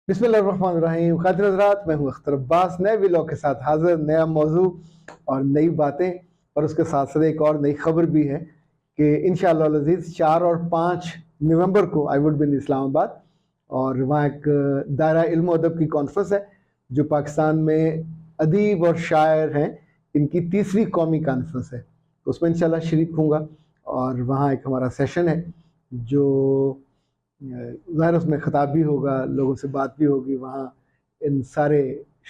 بسم اللہ الرحمن الرحیم. خاطر حضرات، میں ہوں اختر عباس، نئے ویلاگ کے ساتھ حاضر. نیا موضوع اور نئی باتیں، اور اس کے ساتھ ساتھ ایک اور نئی خبر بھی ہے کہ انشاءاللہ العزیز 4 اور 5 نومبر کو آئی وڈ بی ان اسلام آباد، اور وہاں ایک دائرہ علم و ادب کی کانفرنس ہے جو پاکستان میں ادیب اور شاعر ہیں ان کی تیسری قومی کانفرنس ہے. اس میں انشاءاللہ شریک ہوں گا، اور وہاں ایک ہمارا سیشن ہے جو ظاہر اس میں خطاب بھی ہوگا، لوگوں سے بات بھی ہوگی، وہاں ان سارے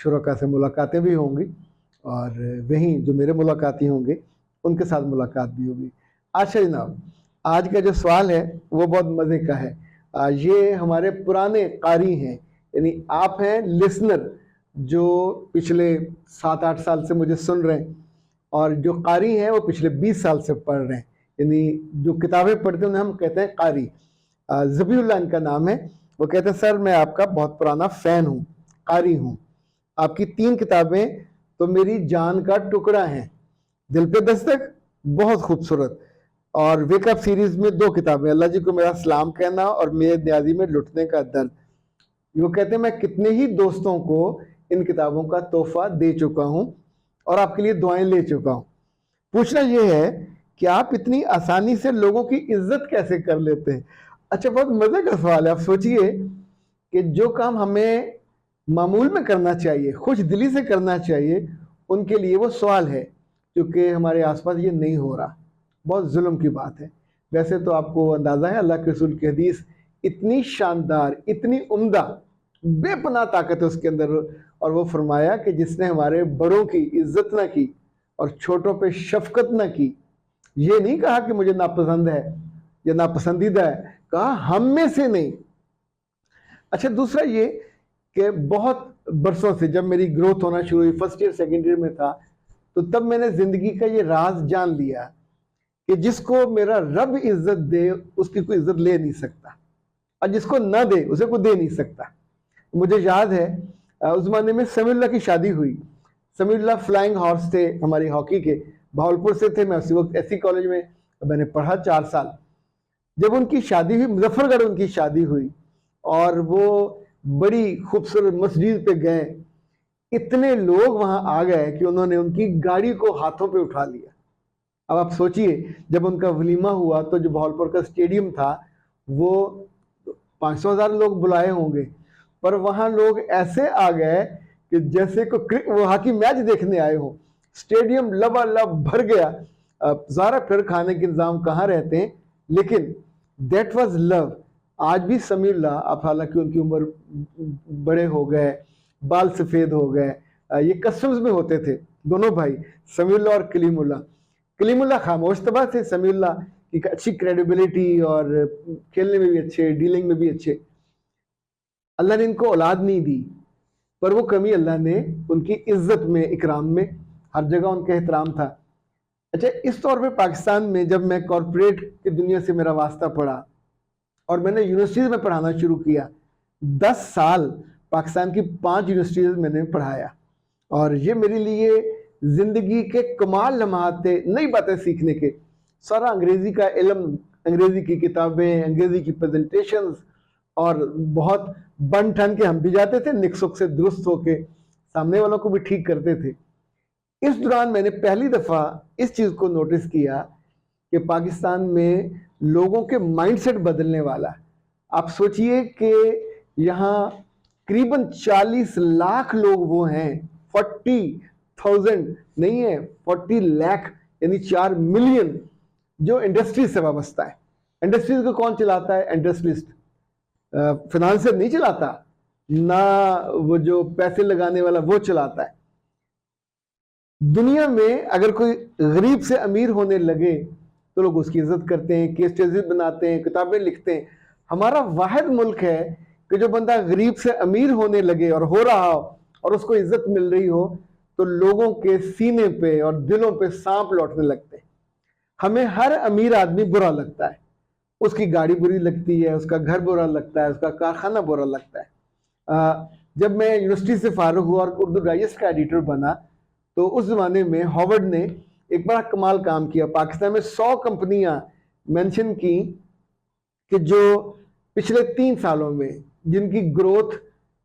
شرکا سے ملاقاتیں بھی ہوں گی، اور وہیں جو میرے ملاقاتی ہوں گے ان کے ساتھ ملاقات بھی ہوگی. اچھا جناب، آج کا جو سوال ہے وہ بہت مزے کا ہے. یہ ہمارے پرانے قاری ہیں، یعنی آپ ہیں لسنر جو پچھلے 7-8 سال سے مجھے سن رہے ہیں، اور جو قاری ہیں وہ پچھلے 20 سال سے پڑھ رہے ہیں. یعنی جو کتابیں پڑھتے ہیں انہیں ہم کہتے ہیں قاری. ذبیح اللہ ان کا نام ہے. وہ کہتے ہیں سر میں آپ کا بہت پرانا فین ہوں، قاری ہوں. آپ کی 3 کتابیں تو میری جان کا ٹکڑا ہیں. دل پہ دستک بہت خوبصورت، اور ویک اپ سیریز میں 2 کتابیں، اللہ جی کو میرا سلام کہنا اور میرے نیازی میں لٹنے کا درد. وہ کہتے ہیں میں کتنے ہی دوستوں کو ان کتابوں کا تحفہ دے چکا ہوں اور آپ کے لیے دعائیں لے چکا ہوں. پوچھنا یہ ہے کہ آپ اتنی آسانی سے لوگوں کی عزت کیسے کر لیتے ہیں؟ اچھا، بہت مزے کا سوال ہے. آپ سوچئے کہ جو کام ہمیں معمول میں کرنا چاہیے، خوش دلی سے کرنا چاہیے، ان کے لیے وہ سوال ہے، کیونکہ ہمارے آس پاس یہ نہیں ہو رہا. بہت ظلم کی بات ہے. ویسے تو آپ کو اندازہ ہے اللہ کے رسول کی حدیث اتنی شاندار، اتنی عمدہ، بے پناہ طاقت ہے اس کے اندر، اور وہ فرمایا کہ جس نے ہمارے بڑوں کی عزت نہ کی اور چھوٹوں پہ شفقت نہ کی، یہ نہیں کہا کہ مجھے ناپسند ہے یا ناپسندیدہ ہے، کہا ہم میں سے نہیں. اچھا، دوسرا یہ کہ بہت برسوں سے جب میری گروتھ ہونا شروع ہوئی، فرسٹ ایئر سیکنڈ ایئر میں تھا، تو تب میں نے زندگی کا یہ راز جان لیا کہ جس کو میرا رب عزت دے اس کی کوئی عزت لے نہیں سکتا، اور جس کو نہ دے اسے کوئی دے نہیں سکتا. مجھے یاد ہے اس زمانے میں سمیع اللہ کی شادی ہوئی. سمیع اللہ فلائنگ ہارس تھے ہماری ہاکی کے، بہاولپور سے تھے. میں اسی وقت ایسی کالج میں نے پڑھا 4 سال. جب ان کی شادی ہوئی، مظفر گڑھ ان کی شادی ہوئی، اور وہ بڑی خوبصورت مسجد پہ گئے. اتنے لوگ وہاں آ گئے کہ انہوں نے ان کی گاڑی کو ہاتھوں پہ اٹھا لیا. اب آپ سوچئے جب ان کا ولیمہ ہوا تو جو بہاولپور کا اسٹیڈیم تھا وہ 500,000 لوگ بلائے ہوں گے، پر وہاں لوگ ایسے آ گئے کہ جیسے وہ ہاکی میچ دیکھنے آئے ہوں. اسٹیڈیم لبالب بھر گیا. ظاہر پھر کھانے کے انتظام کہاں رہتے ہیں، لیکن دیٹ واز لو. آج بھی سمیع اللہ، اب حالانکہ ان کی عمر بڑے ہو گئے، بال سفید ہو گئے، یہ کسٹمز میں ہوتے تھے دونوں بھائی، سمیع اللہ اور کلیم اللہ. کلیم اللہ خاموش طبع تھے، سمیع اللہ کی اچھی کریڈیبلٹی اور کھیلنے میں بھی اچھے، ڈیلنگ میں بھی اچھے. اللہ نے ان کو اولاد نہیں دی، پر وہ کمی اللہ نے ان کی عزت میں، اکرام میں، ہر جگہ ان کا احترام تھا. اچھا، اس طور پہ پاکستان میں جب میں کارپوریٹ کی دنیا سے میرا واسطہ پڑا اور میں نے یونیورسٹیز میں پڑھانا شروع کیا، 10 سال پاکستان کی 5 یونیورسٹیز میں نے پڑھایا، اور یہ میرے لیے زندگی کے کمال لمحات تھے، نئی باتیں سیکھنے کے. سارا انگریزی کا علم، انگریزی کی کتابیں، انگریزی کی پریزنٹیشنز، اور بہت بن ٹھن کے ہم بھی جاتے تھے نک سک سے درست ہو کے، سامنے والوں کو بھی ٹھیک کرتے تھے. اس دوران میں نے پہلی دفعہ اس چیز کو نوٹس کیا کہ پاکستان میں لوگوں کے مائنڈ سیٹ بدلنے والا. آپ سوچئے کہ یہاں قریباً 40 لاکھ لوگ وہ ہیں، 40,000 نہیں ہے، 40 لاکھ یعنی 4 ملین جو انڈسٹریز سے وابستہ ہے. انڈسٹریز کو کون چلاتا ہے؟ انڈسٹریلسٹ. فنانسر نہیں چلاتا، نہ وہ جو پیسے لگانے والا وہ چلاتا ہے. دنیا میں اگر کوئی غریب سے امیر ہونے لگے تو لوگ اس کی عزت کرتے ہیں، کیس اسٹڈیز بناتے ہیں، کتابیں لکھتے ہیں. ہمارا واحد ملک ہے کہ جو بندہ غریب سے امیر ہونے لگے اور ہو رہا ہو اور اس کو عزت مل رہی ہو تو لوگوں کے سینے پہ اور دلوں پہ سانپ لوٹنے لگتے ہیں. ہمیں ہر امیر آدمی برا لگتا ہے، اس کی گاڑی بری لگتی ہے، اس کا گھر برا لگتا ہے، اس کا کارخانہ برا لگتا ہے. جب میں یونیورسٹی سے فارغ ہوا اور اردو ڈائجسٹ کا ایڈیٹر بنا تو اس زمانے میں ہارورڈ نے ایک بڑا کمال کام کیا. پاکستان میں 100 کمپنیاں مینشن کی کہ جو پچھلے 3 سالوں میں جن کی گروتھ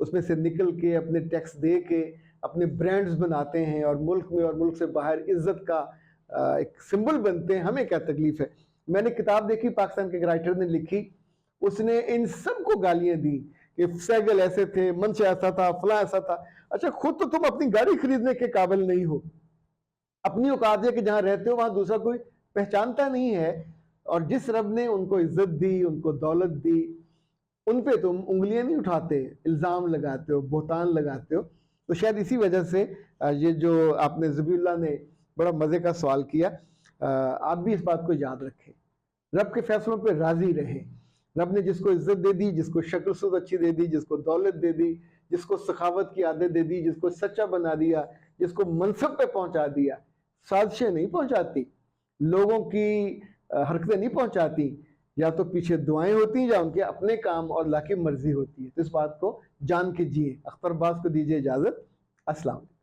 اس میں سے نکل کے اپنے ٹیکس دے کے اپنے برانڈز بناتے ہیں اور ملک میں اور ملک سے باہر عزت کا ایک سمبل بنتے ہیں. ہمیں کیا تکلیف ہے؟ میں نے کتاب دیکھی پاکستان کے ایک رائٹر نے لکھی، اس نے ان سب کو گالیاں دی کہ سیگل ایسے تھے، منچ ایسا تھا، فلاں ایسا تھا. اچھا خود تو تم اپنی گاڑی خریدنے کے قابل نہیں ہو، اپنی اوقات ہے کہ جہاں رہتے ہو وہاں دوسرا کوئی پہچانتا نہیں ہے، اور جس رب نے ان کو عزت دی، ان کو دولت دی، ان پہ تم انگلیاں نہیں اٹھاتے، الزام لگاتے ہو، بہتان لگاتے ہو. تو شاید اسی وجہ سے یہ جو آپ نے ذبیح اللہ نے بڑا مزے کا سوال کیا، آپ بھی اس بات کو یاد رکھیں، رب کے فیصلوں پہ راضی رہیں. رب نے جس کو عزت دے دی، جس کو شکل صورت اچھی دے دی، جس کو دولت دے دی، جس کو سخاوت کی عادت دے دی، جس کو سچا بنا دیا، جس کو منصب پہ پہنچا دیا، سازشیں نہیں پہنچاتی، لوگوں کی حرکتیں نہیں پہنچاتی، یا تو پیچھے دعائیں ہوتی ہیں یا ان کے اپنے کام اور اللہ کی مرضی ہوتی ہے. تو اس بات کو جان کے جیے. اختر عباس کو دیجیے اجازت. السلام علیکم.